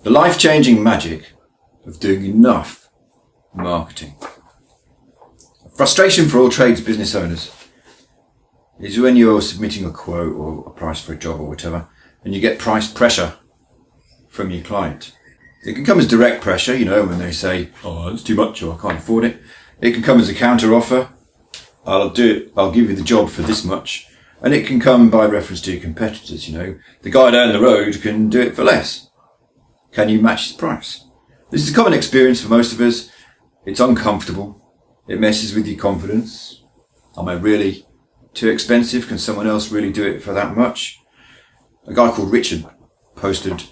The life-changing magic of doing enough marketing. Frustration for all trades business owners is when you're submitting a quote or a price for a job or whatever, and you get price pressure from your client. It can come as direct pressure, when they say, oh, it's too much or I can't afford it. It can come as a counter offer. I'll give you the job for this much. And it can come by reference to your competitors, The guy down the road can do it for less. Can you match his price? This is a common experience for most of us. It's uncomfortable. It messes with your confidence. Am I really too expensive? Can someone else really do it for that much? A guy called Richard posted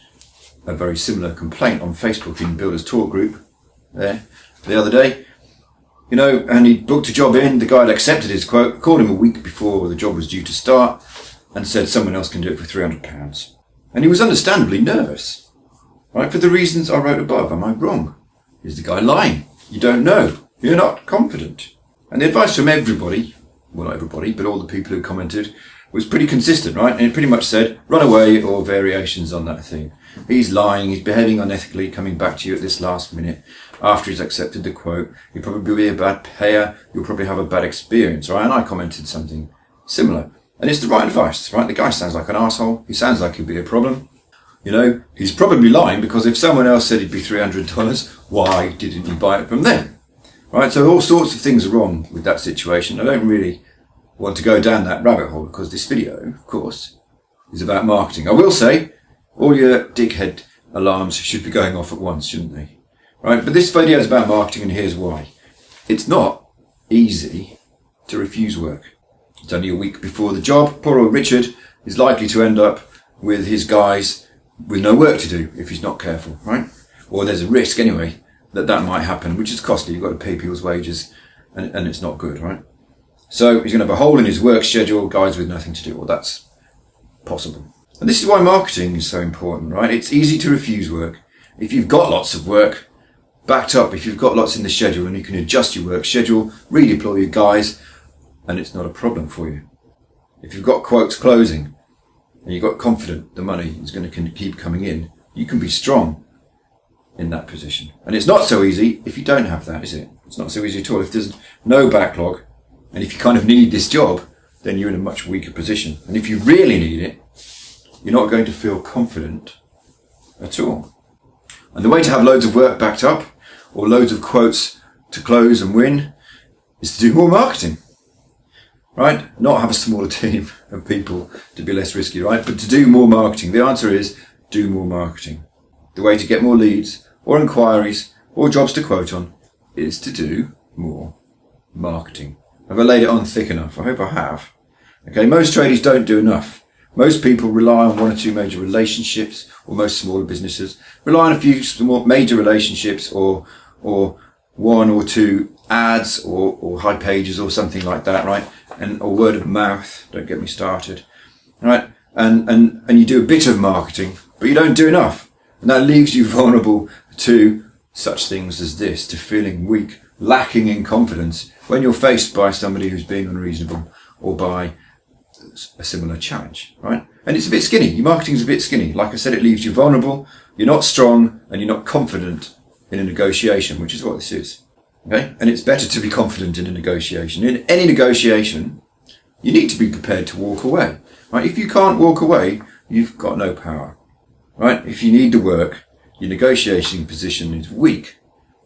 a very similar complaint on Facebook in Builders Talk group there the other day. And he booked a job in. The guy had accepted his quote, called him a week before the job was due to start, and said someone else can do it for £300. And he was understandably nervous, right? For the reasons I wrote above. Am I wrong? Is the guy lying? You don't know. You're not confident. And the advice from everybody, well, not everybody, but all the people who commented, was pretty consistent, right? And it pretty much said, run away or variations on that thing. He's lying, he's behaving unethically, coming back to you at this last minute after he's accepted the quote. He'll probably be a bad payer, you'll probably have a bad experience, right? And I commented something similar. And it's the right advice, right? The guy sounds like an arsehole, he sounds like he'll be a problem. He's probably lying because if someone else said it'd be $300, why didn't you buy it from them? Right? So all sorts of things are wrong with that situation. I don't really want to go down that rabbit hole because this video, of course, is about marketing. I will say, all your dickhead alarms should be going off at once, shouldn't they? Right? But this video is about marketing, and here's why. It's not easy to refuse work. It's only a week before the job. Poor old Richard is likely to end up with his guys with no work to do if he's not careful, right? Or there's a risk anyway that might happen, which is costly. You've got to pay people's wages, and it's not good, right? So he's going to have a hole in his work schedule, guys with nothing to do. Well, that's possible. And this is why marketing is so important, right? It's easy to refuse work. If you've got lots of work backed up, if you've got lots in the schedule and you can adjust your work schedule, redeploy your guys, and it's not a problem for you. If you've got quotes closing and you've got confident the money is going to keep coming in, you can be strong in that position. And it's not so easy if you don't have that, is it? It's not so easy at all. If there's no backlog, and if you kind of need this job, then you're in a much weaker position. And if you really need it, you're not going to feel confident at all. And the way to have loads of work backed up, or loads of quotes to close and win, is to do more marketing. Right? Not have a smaller team of people to be less risky, right? But to do more marketing. The answer is do more marketing. The way to get more leads, or inquiries, or jobs to quote on, is to do more marketing. Have I laid it on thick enough? I hope I have. Okay, most tradies don't do enough. Most people rely on one or two major relationships, or most smaller businesses rely on a few more major relationships, or one or two ads, or high pages, or something like that, right? Or word of mouth. Don't get me started, right? And you do a bit of marketing, but you don't do enough, and that leaves you vulnerable to such things as this, to feeling weak, lacking in confidence when you're faced by somebody who's being unreasonable or by a similar challenge, right? And it's a bit skinny. Your marketing's a bit skinny. Like I said, it leaves you vulnerable. You're not strong and you're not confident in a negotiation, which is what this is. Okay? And it's better to be confident in a negotiation. In any negotiation, you need to be prepared to walk away, right? If you can't walk away, you've got no power, right? If you need the work, your negotiating position is weak,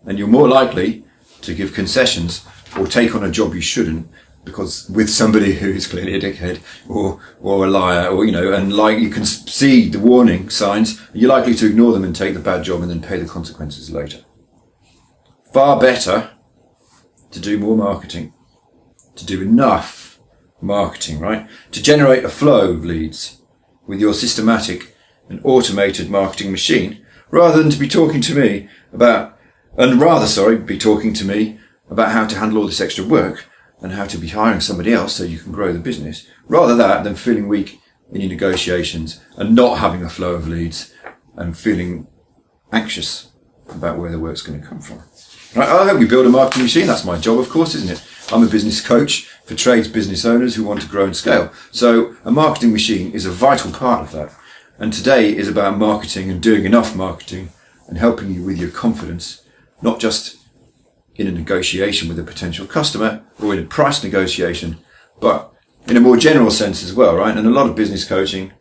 and you're more likely to give concessions or take on a job you shouldn't, because with somebody who is clearly a dickhead or a liar, or and like you can see the warning signs, you're likely to ignore them and take the bad job and then pay the consequences later. Far better to do more marketing, to do enough marketing, right? To generate a flow of leads with your systematic and automated marketing machine, rather than to be talking to me about how to handle all this extra work and how to be hiring somebody else so you can grow the business. Rather that than feeling weak in your negotiations and not having a flow of leads and feeling anxious about where the work's going to come from. Right, I hope we build a marketing machine. That's my job, of course, isn't it? I'm a business coach for trades business owners who want to grow and scale. So a marketing machine is a vital part of that. And today is about marketing and doing enough marketing and helping you with your confidence, not just in a negotiation with a potential customer or in a price negotiation, but in a more general sense as well, right? And a lot of business coaching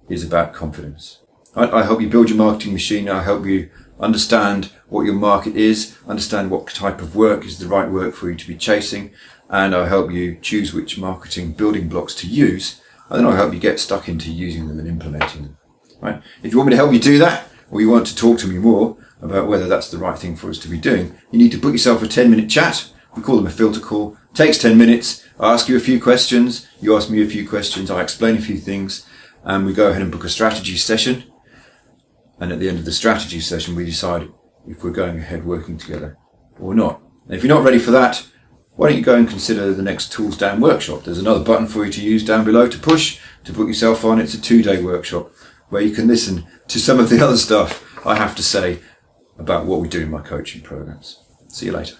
is about confidence. I help you build your marketing machine. I help you understand what your market is, understand what type of work is the right work for you to be chasing, and I'll help you choose which marketing building blocks to use, and then I'll help you get stuck into using them and implementing them. Right? If you want me to help you do that, or you want to talk to me more about whether that's the right thing for us to be doing, you need to book yourself a 10-minute chat. We call them a filter call. It takes 10 minutes. I ask you a few questions. You ask me a few questions. I explain a few things. And we go ahead and book a strategy session. And at the end of the strategy session, we decide if we're going ahead working together or not. And if you're not ready for that, why don't you go and consider the next Tools Down workshop? There's another button for you to use down below to push to book yourself on. It's a 2-day workshop where you can listen to some of the other stuff I have to say about what we do in my coaching programs. See you later.